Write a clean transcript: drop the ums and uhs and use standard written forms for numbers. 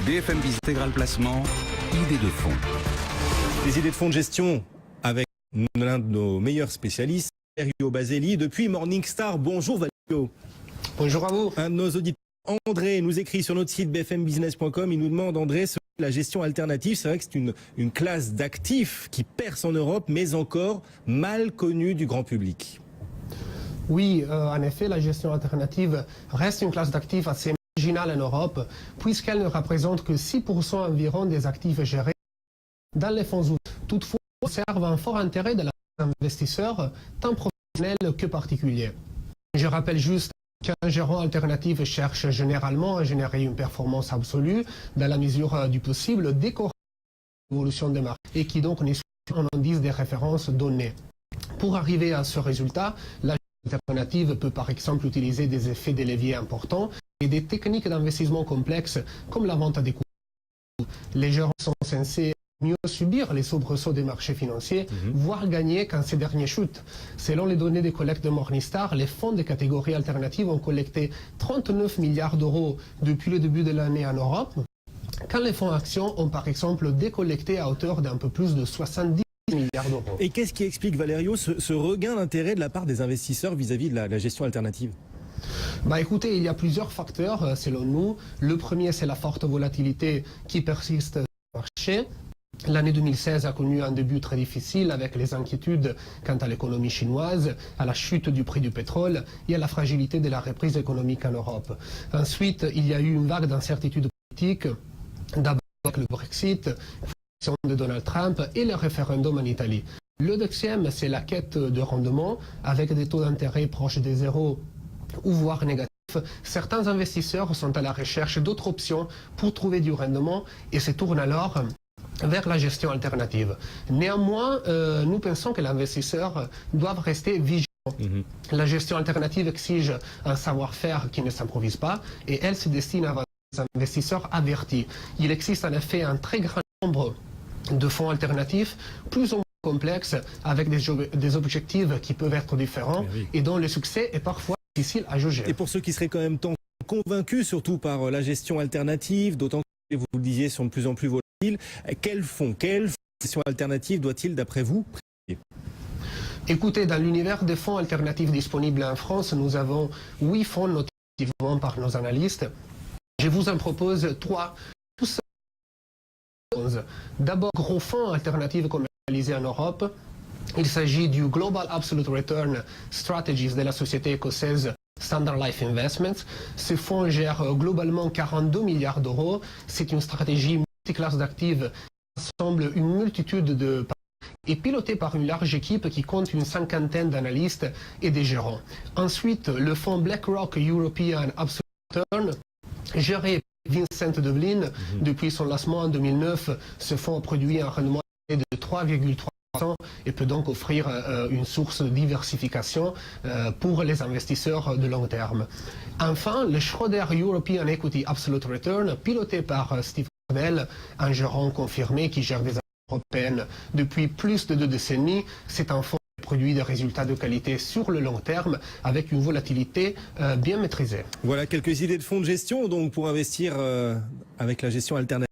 BFM Business Intégral Placement, idées de fonds. Les idées de fonds de gestion avec l'un de nos meilleurs spécialistes, Valerio Baselli, depuis Morningstar. Bonjour Valerio. Bonjour à vous. Un de nos auditeurs, André, nous écrit sur notre site bfmbusiness.com. Il nous demande, André, la gestion alternative, c'est vrai que c'est une classe d'actifs qui perce en Europe, mais encore mal connue du grand public. Oui, en effet, la gestion alternative reste une classe d'actifs assez marginale en Europe, puisqu'elle ne représente que 6% environ des actifs gérés dans les fonds ouverts. Toutefois, elle observe un fort intérêt de l'investisseur, tant professionnel que particulier. Je rappelle juste qu'un gérant alternatif cherche généralement à générer une performance absolue dans la mesure du possible, décorrélée de l'évolution des marchés, et qui donc n'est un indice des références données. Pour arriver à ce résultat, la gestion alternative peut par exemple utiliser des effets de levier importants et des techniques d'investissement complexes comme la vente à des coûts. Les gérants sont censés mieux subir les soubresauts des marchés financiers, voire gagner quand ces derniers chutent. Selon les données des collectes de Morningstar, les fonds des catégories alternatives ont collecté 39 milliards d'euros depuis le début de l'année en Europe, quand les fonds actions ont par exemple décollecté à hauteur d'un peu plus de 70 milliards d'euros. Et qu'est-ce qui explique, Valerio, ce regain d'intérêt de la part des investisseurs vis-à-vis de la gestion alternative ? Écoutez, il y a plusieurs facteurs selon nous. Le premier, c'est la forte volatilité qui persiste sur le marché. L'année 2016 a connu un début très difficile avec les inquiétudes quant à l'économie chinoise, à la chute du prix du pétrole et à la fragilité de la reprise économique en Europe. Ensuite, il y a eu une vague d'incertitudes politiques, d'abord avec le Brexit, l'élection de Donald Trump et le référendum en Italie. Le deuxième, c'est la quête de rendement avec des taux d'intérêt proches des zéros ou voire négatifs. Certains investisseurs sont à la recherche d'autres options pour trouver du rendement et se tournent alors vers la gestion alternative. Néanmoins, nous pensons que l'investisseur doit rester vigilant. La gestion alternative exige un savoir-faire qui ne s'improvise pas et elle se destine à des investisseurs avertis. Il existe en effet un très grand nombre de fonds alternatifs, plus ou moins complexes, avec des objectifs qui peuvent être différents et dont le succès est parfois difficile à juger. Et pour ceux qui seraient quand même convaincus, surtout par la gestion alternative, d'autant que vous le disiez, sont de plus en plus volatiles, quelle gestion alternative doit-il, d'après vous, privilégier ? Écoutez, dans l'univers des fonds alternatifs disponibles en France, nous avons 8 fonds notés activement par nos analystes. Je vous en propose 3. D'abord, gros fonds alternatifs commercialisés en Europe. Il s'agit du Global Absolute Return Strategies de la société écossaise Standard Life Investments. Ce fonds gère globalement 42 milliards d'euros. C'est une stratégie multiclasse d'actifs qui rassemble une multitude de et pilotée par une large équipe qui compte une cinquantaine d'analystes et des gérants. Ensuite, le fonds BlackRock European Absolute Return, géré par Vincent Devlin depuis son lancement en 2009. Ce fonds a produit un rendement de 3,3% et peut donc offrir une source de diversification pour les investisseurs de long terme. Enfin, le Schroder European Equity Absolute Return, piloté par Steve Cordell, un gérant confirmé qui gère des actions européennes depuis plus de 2 décennies. C'est un fonds qui produit des résultats de qualité sur le long terme avec une volatilité bien maîtrisée. Voilà quelques idées de fonds de gestion donc pour investir avec la gestion alternative.